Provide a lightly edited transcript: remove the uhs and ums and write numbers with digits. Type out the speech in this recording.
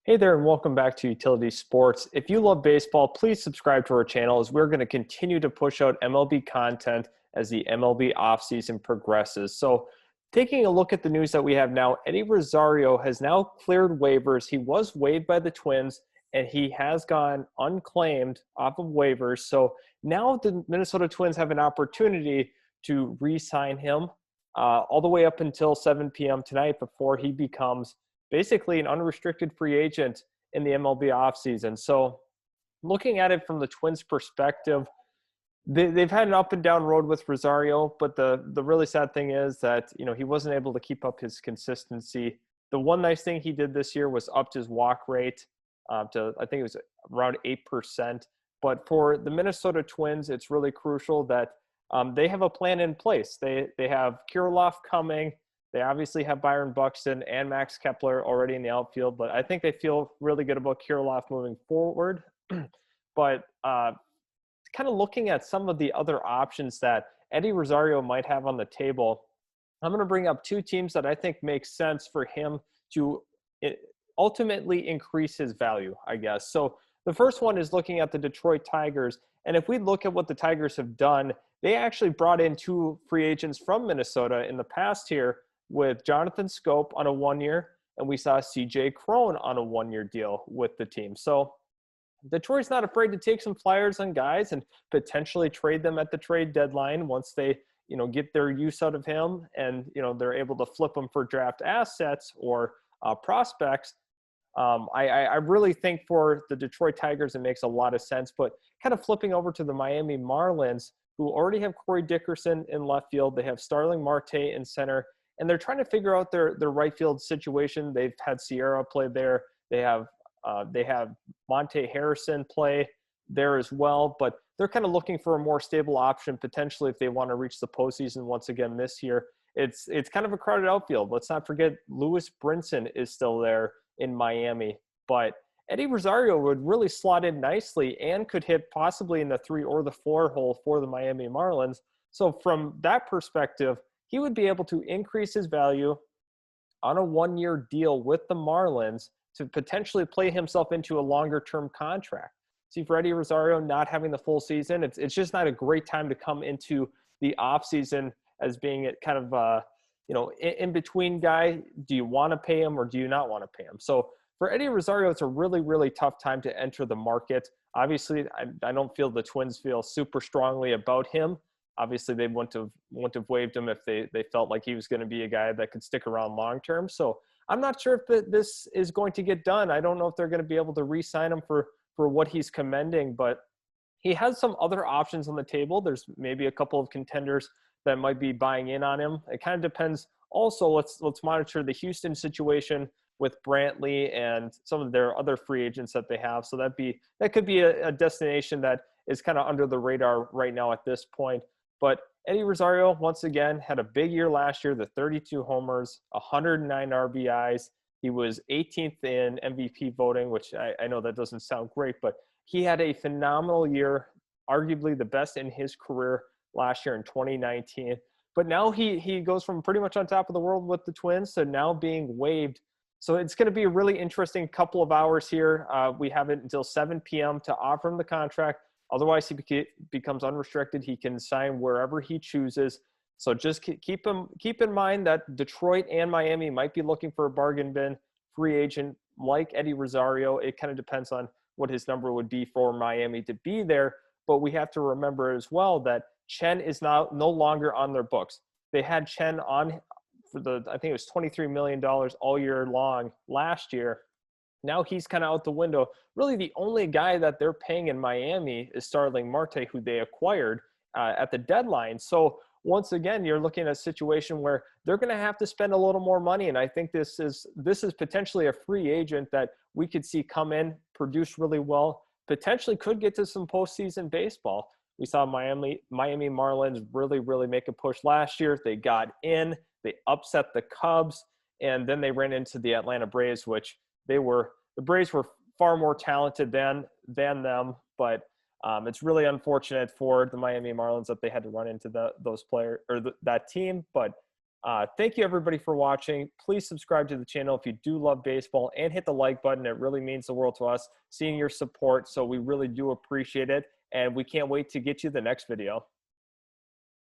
Hey there, and welcome back to Utility Sports. If you love baseball, please subscribe to our channel as we're going to continue to push out MLB content as the MLB offseason progresses. So, taking a look at the news that we have now, Eddie Rosario has now cleared waivers. He was waived by the Twins, and he has gone unclaimed off of waivers. So, now the Minnesota Twins have an opportunity to re sign him all the way up until 7 p.m. tonight before he becomes basically an unrestricted free agent in the MLB offseason. So looking at it from the Twins' perspective, they've had an up and down road with Rosario, but the really sad thing is that he wasn't able to keep up his consistency. The one nice thing he did this year was upped his walk rate to I think it was around 8%. But for the Minnesota Twins, it's really crucial that they have a plan in place. They have Kirilloff coming. They obviously have Byron Buxton and Max Kepler already in the outfield, but I think they feel really good about Kirilloff moving forward. But kind of looking at some of the other options that Eddie Rosario might have on the table, I'm going to bring up two teams that I think make sense for him to ultimately increase his value, I guess. So the first one is looking at the Detroit Tigers. And if we look at what the Tigers have done, they actually brought in two free agents from Minnesota in the past here with Jonathan Scope on a 1 year, and we saw CJ Cron on a 1 year deal with the team. So Detroit's not afraid to take some flyers on guys and potentially trade them at the trade deadline once they, get their use out of him and, they're able to flip them for draft assets or prospects. I really think for the Detroit Tigers, it makes a lot of sense. But kind of flipping over to the Miami Marlins, who already have Corey Dickerson in left field. They have Starling Marte in center, and they're trying to figure out their right field situation. They've had Sierra play there. They have Monte Harrison play there as well, but they're kind of looking for a more stable option potentially if they want to reach the postseason once again this year. It's kind of a crowded outfield. Let's not forget Lewis Brinson is still there in Miami, but Eddie Rosario would really slot in nicely and could hit possibly in the 3 or the 4 hole for the Miami Marlins. So from that perspective, he would be able to increase his value on a 1 year deal with the Marlins to potentially play himself into a longer term contract. See, for Eddie Rosario not having the full season, it's just not a great time to come into the offseason as being it kind of in between guy. Do you want to pay him or do you not want to pay him? So for Eddie Rosario, it's a really, really tough time to enter the market. Obviously, I don't feel the Twins feel super strongly about him. Obviously, they wouldn't have waived him if they felt like he was going to be a guy that could stick around long term. So I'm not sure if this is going to get done. I don't know if they're going to be able to re-sign him for what he's commending, but he has some other options on the table. There's maybe a couple of contenders that might be buying in on him. It kind of depends. Also, let's monitor the Houston situation with Brantley and some of their other free agents that they have. So that could be a destination that is kind of under the radar right now at this point. But Eddie Rosario, once again, had a big year last year, the 32 homers, 109 RBIs. He was 18th in MVP voting, which I know that doesn't sound great, but he had a phenomenal year, arguably the best in his career last year in 2019. But now he goes from pretty much on top of the world with the Twins to now being waived. So it's going to be a really interesting couple of hours here. We have it until 7 p.m. to offer him the contract. Otherwise, he becomes unrestricted. He can sign wherever he chooses. So just keep in mind that Detroit and Miami might be looking for a bargain bin free agent like Eddie Rosario. It kind of depends on what his number would be for Miami to be there. But we have to remember as well that Chen is now no longer on their books. They had Chen on for I think it was $23 million all year long last year. Now he's kind of out the window. Really, the only guy that they're paying in Miami is Starling Marte, who they acquired at the deadline. So once again, you're looking at a situation where they're going to have to spend a little more money. And I think this is potentially a free agent that we could see come in, produce really well, potentially could get to some postseason baseball. We saw Miami Marlins really, really make a push last year. They got in, they upset the Cubs, and then they ran into the Atlanta Braves, which the Braves were far more talented than them, but it's really unfortunate for the Miami Marlins that they had to run into those players or that team. But Thank you, everybody, for watching. Please subscribe to the channel if you do love baseball, and hit the like button. It really means the world to us, seeing your support. So we really do appreciate it. And we can't wait to get you the next video.